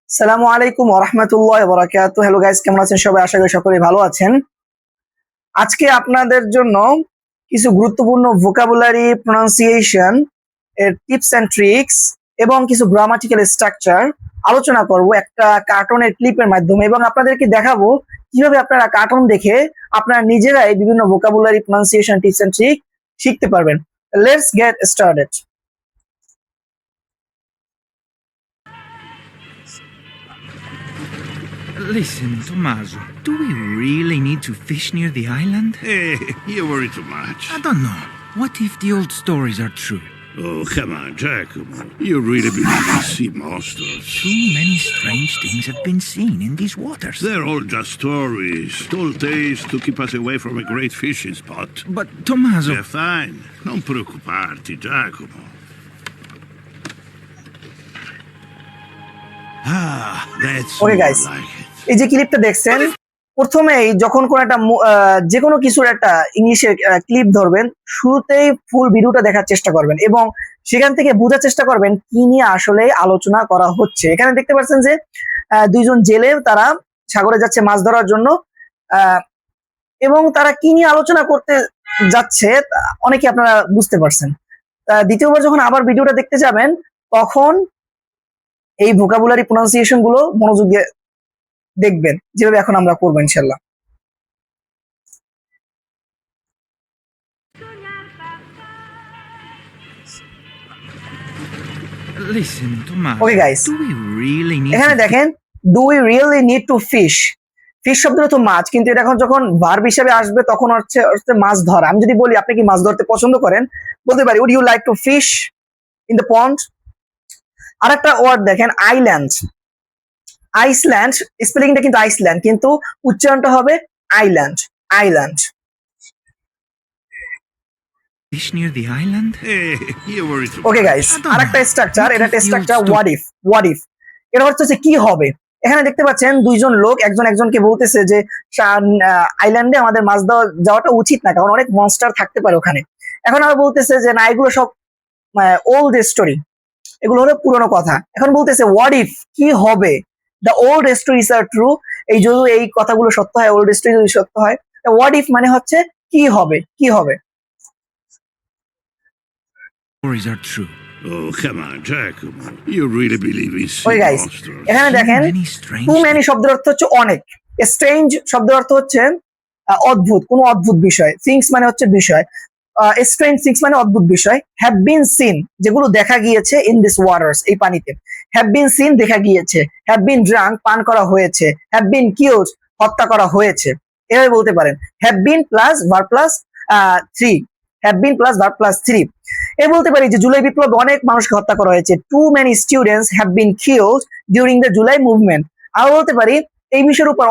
আসসালামু আলাইকুম ওয়া রাহমাতুল্লাহি ওয়া বারাকাতুহু। হ্যালো গাইস, কেমন আছেন সবাই? আশা করি সকলেই ভালো আছেন। আজকে আপনাদের জন্য কিছু গুরুত্বপূর্ণ ভোকাবুলারি, প্রনাউন্সিয়েশন এর টিপস এন্ড ট্রিক্স এবং কিছু গ্রামাটিক্যাল স্ট্রাকচার আলোচনা করব একটা কার্টুনের ক্লিপের মাধ্যমে, এবং আপনাদেরকে দেখাবো কিভাবে আপনারা কার্টুন দেখে আপনারা নিজেরাই বিভিন্ন vocabulary, pronunciation, tips and trick শিখতে পারবেন। Let's get started. Listen, Tommaso, do we really need to fish near the island? Hey, you worry too much. I don't know. What if the old stories are true? Oh, come on, Giacomo. You really believe in sea monsters? So many strange things have been seen in these waters. They're all just stories, told tales to keep us away from a great fishing spot. But, Tommaso... They're fine. Non preoccuparti, Giacomo. That's Okay, more guys. like it. এই যে ক্লিপটা দেখছেন, প্রথমেই যখন কোন একটা যে কোনো কিছুর একটা ইংলিশের ক্লিপ ধরবেন, শুরুতেই ফুল ভিডিওটা দেখার চেষ্টা করবেন এবং সেখান থেকে বোঝার চেষ্টা করবেন কি নিয়ে আসলে আলোচনা করা হচ্ছে। এখানে দেখতে পাচ্ছেন যে দুইজন জেলে তারা সাগরে যাচ্ছে মাছ ধরার জন্য, এবং তারা কি নিয়ে আলোচনা করতে যাচ্ছে অনেকে আপনারা বুঝতে পারছেন। দ্বিতীয়বার যখন আবার ভিডিওটা দেখতে যাবেন, তখন এই ভোকাবুলারি, প্রনাউন্সিয়েশন গুলো মনোযোগ দিয়ে দেখবেন, যেভাবে এখন আমরা করবো ইনশাল্লাহ। Listen, Tommaso, Okay, guys. do we really need এখানে to... দেখেন, do we really need to fish. Fish শব্দটা তো মাছ, কিন্তু এটা এখন যখন ভার্ব হিসেবে আসবে তখন হচ্ছে মাছ ধরা। আমি যদি বলি আপনি কি মাছ ধরতে পছন্দ করেন, বলতে পারি would you like to fish in the pond. আরেকটা ওয়ার্ড দেখেন, আইল্যান্ড। আইসল্যান্ড স্পেলিংটা কিন্তু আইসল্যান্ড, কিন্তু উচ্চারণটা হবে island, island. fish near the island? Hey, you worry too okay much. Guys, আরেকটা স্ট্রাকচার, এটা একটা structure what if. What if এটা হচ্ছে কি হবে। এখানে দেখতে পাচ্ছেন দুইজন লোক একজন একজনকে বলতেছে যে আইল্যান্ডে আমাদের মাছ যাওয়াটা উচিত না, কারণ অনেক মনস্টার থাকতে পারে ওখানে। এখন আবার বলতেছে যে না, এগুলো সব ওল্ড স্টোরি, এগুলো হলো পুরনো কথা। এখন বলতেছে হোয়াট ইফ, কি হবে, the old stories are true, এই যদি এই কথাগুলো সত্য হয়, ওল্ড স্টোরি যদি সত্য হয়, হোয়াট ইফ মানে হচ্ছে কি হবে, কি হবে। Stories are true. Oh, come on, Giacomo. You really believe in sea okay guys, monsters? এখানে দেখেন So many strange too many শব্দের অর্থ হচ্ছে অনেক, স্ট্রেঞ্জ শব্দের অর্থ হচ্ছে অদ্ভুত, কোনো অদ্ভুত বিষয়। থিংস মানে হচ্ছে বিষয়, স্ট্রেঞ্জ থিংস মানে অদ্ভুত বিষয়। হ্যাভ বিন সিন, যেগুলো দেখা গিয়েছে, ইন দিস ওয়াটার্স, এই পানিতে। হ্যাভ বিন সিন দেখা গিয়েছে, হ্যাভ বিন ড্রাঙ্ক পান করা হয়েছে, হ্যাভ বিন কিলড হত্যা করা হয়েছে। এভাবে বলতে পারেন, have been plus verb plus three, have been plus verb plus three. এ বলতে পারি যে জুলাই বিপ্লবে অনেক মানুষকে হত্যা করা হয়েছে, too many students have been killed during the July movement. আরো বলতে পারি এই বিষয়ের উপর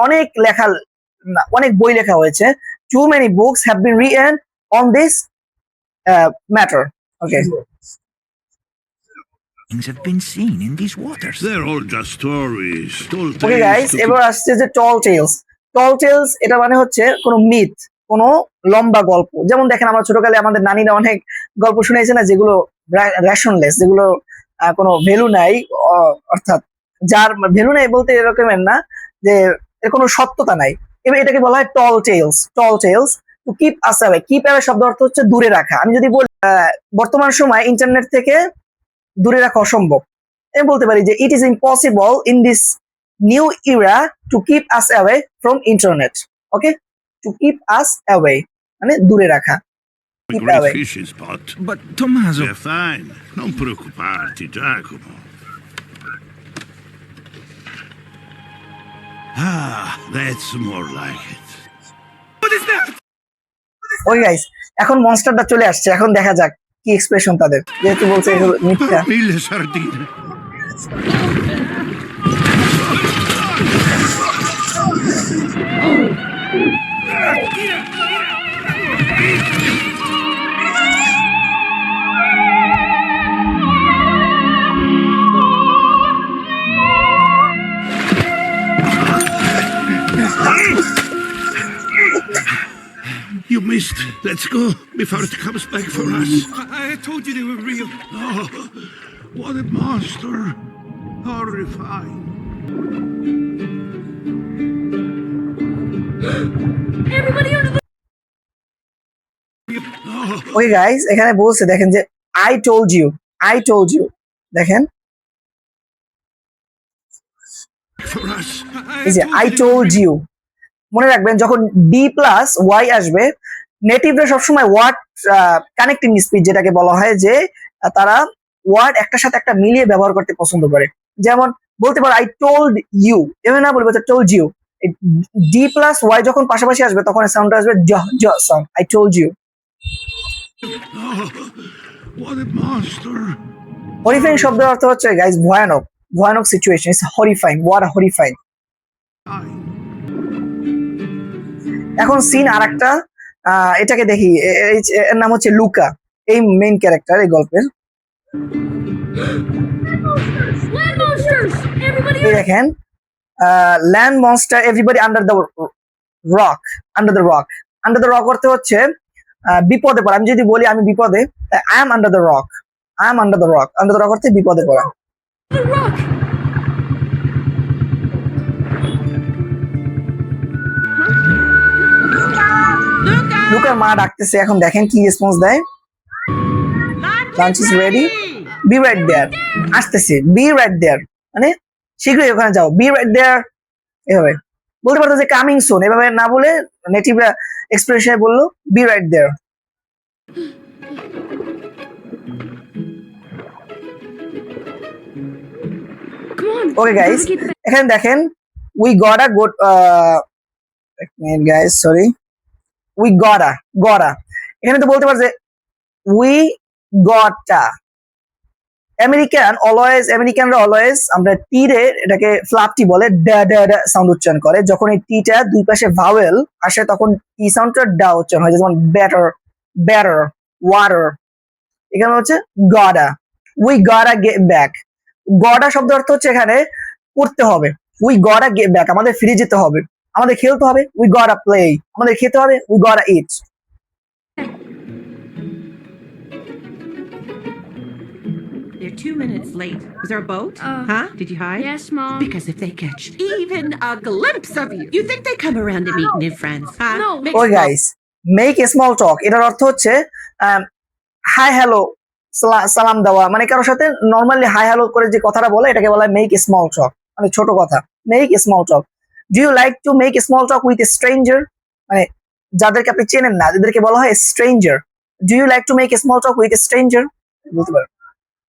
অনেক বই লেখা হয়েছে, too many books have been written on this matter. Okay, things have been seen in these waters. They're all just stories, told okay tales guys, to এবার আসছে যে টল টেলস। টল টেলস এটা মানে হচ্ছে কোনো মিথ, কোনো লম্বা গল্প। যেমন দেখেন, আমরা ছোটকালে আমাদের নানীরা অনেক গল্প শুনেছে না, যেগুলো রেশনলেস, যেগুলো কোনো ভ্যালু নাই, অর্থাৎ যার ভ্যালু নাই বলতে এরকমের না যে এর কোনো সত্যতা নাই। এবার এটাকে বলা হয় tall tales. Tall tales to keep us away. Keep away শব্দ অর্থ হচ্ছে দূরে রাখা। আমি যদি বলি বর্তমান সময় ইন্টারনেট থেকে দূরে রাখা অসম্ভব, আমি বলতে পারি যে it is impossible in this new Ira two keep us away from internet. Okay, two keep us away মানে দূরে রাখা, a keep great away. fishing spot. But, Tommaso... They're fine. Non preoccuparti, Giacomo. That's more like it. Okay guys, এখন মনস্টারটা চলে আসছে, এখন দেখা যাক কি এক্সপ্রেশন তাদের, যেহেতু বলছে এগুলো মিথ্যা। Mille sardine. You missed. Let's go before it comes back for us. I told you they were real. Oh, what a monster. Horrifying. Okay guys, এখানে বলছে দেখেন যে আই টোল্ড ইউ দেখেন For us. এই যে আই টোল্ড ইউ। মনে রাখবেন যখন ডি প্লাস ওয়াই আসবে, নেটিভরা সবসময় ওয়ার্ড কানেক্টিং স্পিচ যেটাকে বলা হয়, যে তারা ওয়ার্ড একটার সাথে একটা মিলিয়ে ব্যবহার করতে পছন্দ করে। যেমন বলতে পারো আই টোল্ড ইউ, এভাবে না বলবে told you. D plus Y যখন পাশাপাশি আসবে তখন সাউন্ডটা আসবে জ জ sound, I told you. Oh, what a monster. Horrifying শব্দের অর্থ হচ্ছে গাইস ভয়ানক, ভয়ানক situation. It's horrifying, what a horrifying. I. এখন সিন আরেকটা, এটাকে দেখি, এর নাম হচ্ছে লুকা, এই মেইন ক্যারেক্টার এই গল্পের। Land monsters! Everybody এই দেখেন land monster everybody under the rock, under the rock. Under the rock অর্থ হচ্ছে বিপদে পড়া। আমি যদি বলি আমি বিপদে, I am under the rock, I am under the rock. Under the rock অর্থে বিপদে পড়া। the rock! লুকার মা ডাকতেছে, এখন দেখেন কি রেসপন্স দেয়। Lunch is ready, be right there. আসতেছে, বি রাইট দেয়ার মানে শীঘ্রই ওখানে যাও, বি রাইট দেয়ার। এভাবে বলতে পারতো যে কামিং সুন, এভাবে না বলে নেটিভ এক্সপ্রেশনে বললো be right there. Come on! Okay guys, gotta get back. এখানে দেখেন we got a good guys sorry, we gotta. এখানে তো বলতে পারে যে উই গটা। আমেরিকানরা অলওয়েজ আমরা টি রে এটাকে ফ্লাপটি বলে, ডা ডা ডা সাউন্ড উচ্চারণ করে। যখন এই টিটা দুই পাশে ভাওয়েল আসে তখন টি সাউন্ডটা ডা উচ্চারণ হয়, যেমন ব্যাটার, ওয়াটার। এখানে হচ্ছে গডা, উই গডা গেট ব্যাক। গডা শব্দ অর্থ হচ্ছে এখানে করতে হবে, উই গডা গেট ব্যাক, আমাদের ফিরে যেতে হবে, আমাদের খেলতে হবে, উই গডা প্লে, আমাদের খেতে হবে, we গডা it. They're 2 minutes late. Was there a boat? Huh? Did you hide? Yes, Mom. Because if they catch even a glimpse of you think they come around to meet new friends? Huh? No. Make ওই small- guys, make small টক এটার অর্থ হচ্ছে hi hello, সালাম দেওয়া, মানে কারোর সাথে normally hi hello করে যে কথাটা বলে এটাকে বলা হয় মেক স্মল টক, মানে ছোট কথা। Make small talk. Do you like to make small talk with stranger, মানে যাদেরকে আপনি চেনেন না এদেরকে বলা হয় stranger. Do you like to make small talk with stranger, বলতে পারেন।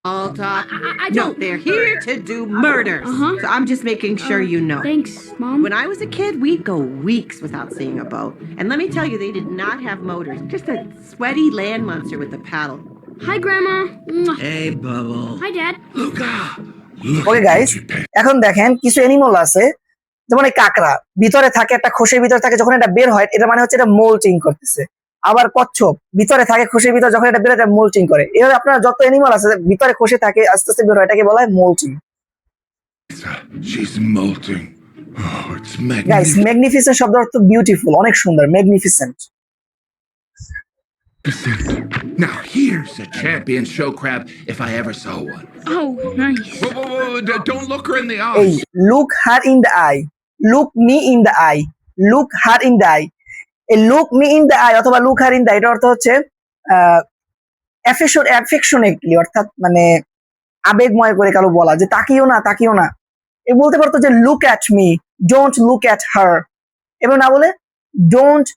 Small talk. I No, don't. they're here to do murders. Uh-huh. So I'm just making sure you know. Thanks, Mom. When I was a kid, we'd go weeks without seeing a boat. And let me tell you, they did not have motors. Just a sweaty land monster with a paddle. Hi, Grandma. Mwah. Hey, Bubble. Hi, Dad. Look okay at guys, what you picked. এখন দেখেন কিছু animal আছে, যেমন এই কাকড়া ভিতরে থাকে, একটা খোসের ভিতরে থাকে, যখন এটা বের হয় এটা মানে হচ্ছে এটা মোল্টিং করতেছে। আবার কচ্ছপ ভিতরে থাকে খোসের ভিতরে, যখন এটা বের হয় এটা মোল্টিং করে। এভাবে আপনার যত অ্যানিমাল আছে ভিতরে খোসে থাকে, আস্তে আস্তে বের হয়, এটাকে বলা হয় moulting. She's molting. Oh, it's guys, magnificent. Magnificent শব্দ অর্থ বিউটিফুল, অনেক সুন্দর, magnificent. Now here's a champion show crab if I ever saw one. Oh, nice. Don't look her in the এই eyes. Look her in the eye, look me in the eye, look her in the eye. এই look me in the eye অথবা look her in the, এটা অর্থ হচ্ছে অ্যাফেকশনেটলি, অর্থাৎ মানে আবেগময় করে কারো বলা, যে তাকিও না। এ বলতে পারতো যে look at me, don't look at her, এবং না বলে don't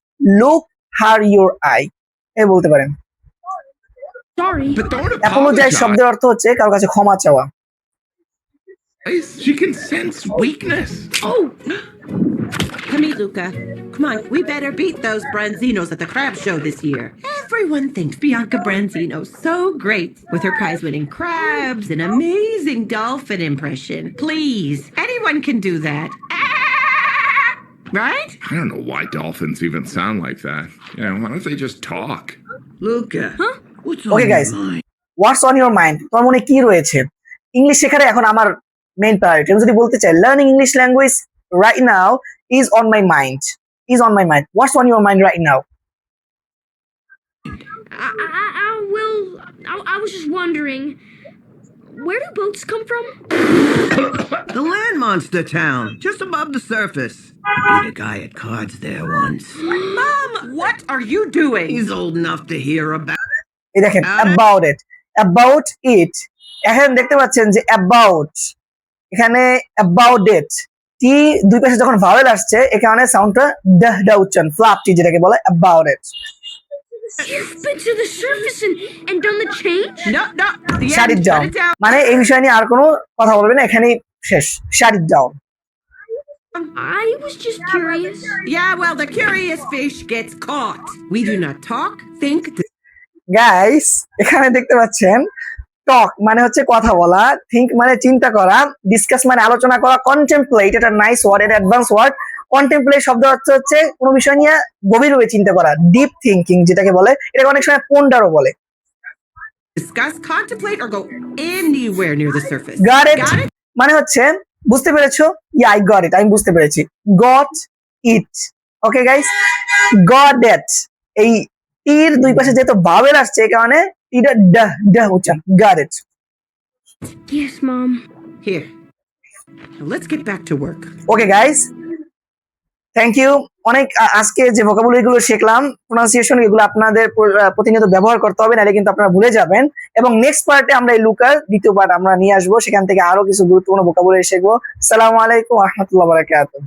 look her your eye, এ বলতে পারেন। Sorry. But don't apologise apologize. শব্দের অর্থ হচ্ছে কারো কাছে ক্ষমা চাওয়া। She can sense weakness. Oh, Come here, Luca. Come on, we better beat those Branzinos at the crab show this year. Everyone thinks Bianca Branzino's so great with her prize-winning crabs and amazing dolphin impression. Please, anyone can do that. Right? I don't know why dolphins even sound like that. You know, why don't they just talk? Luca. Huh? What's on Okay, your guys. mind? What's on your mind, তোমার মনে কি রয়েছে? English শেখাটা এখন আমার main priority. আমি যদি বলতে চাই learning English language right now is on my mind, is on my mind. What's on your mind right now? I was just wondering, where do boats come from? The land Monster Town, just above the surface. Beat a guy at cards there once. Mom, what are you doing? He's old enough to hear about. এই দেখেন about it এখানে দেখতে পাচ্ছেন যে about এখানে about it টি দুই পাশে যখন ভাওয়েল আসছে এখানে সাউন্ডটা ডা উচ্চারণ ফ্লাপ টি যেটাকে বলে about it You've been to the surface and done the change? No, no. The shut end. it down Shut it down. মানে এই বিষয় নিয়ে আর কোনো কথা বলবে না এখানেই শেষ shut it down I was just curious. Yeah, well, the curious fish gets caught. We do not talk, think, guys এখানে দেখতে পাচ্ছেন টক মানে হচ্ছে কথা বলা থিংক মানে চিন্তা করা ডিসকাস মানে আলোচনা করা কন্টেম্পলেট এটা নাইস ওয়ার্ড এটা অ্যাডভান্স ওয়ার্ড কন্টেম্পলেট শব্দ অর্থ হচ্ছে কোনো বিষয় নিয়ে গভীরভাবে চিন্তা করা ডিপ থিংকিং যেটাকে বলে এটাকে অনেক সময় পন্ডারও বলে discuss, contemplate, or go anywhere near the surface. Got it Got it? মানে হচ্ছে বুঝতে পেরেছো ইয়া আই গট ইট আমি বুঝতে পেরেছি got it okay guys got it এই টির দুই পাশে যেহেতু ভাওয়েল আসছে এই কারণে টিটা ড উচ্চারণ got it Yes, Mom. Here. Now let's get back to work. Okay guys thank you অনেক আজকে যে ভোকাবুলারি গুলো শিখলাম প্রোনাউন্সিয়েশন এগুলো আপনাদের প্রতিনিয়ত ব্যবহার করতে হবে নাহলে কিন্তু আপনারা ভুলে যাবেন এবং নেক্সট পার্টে আমরা এই লুকার দ্বিতীয় পার্ট আমরা নিয়ে আসবো সেখান থেকে আরো কিছু গুরুত্বপূর্ণ ভোকাবুলারি শিখবো আসসালামু আলাইকুম ওয়া রাহমাতুল্লাহি ওয়া বারাকাতুহু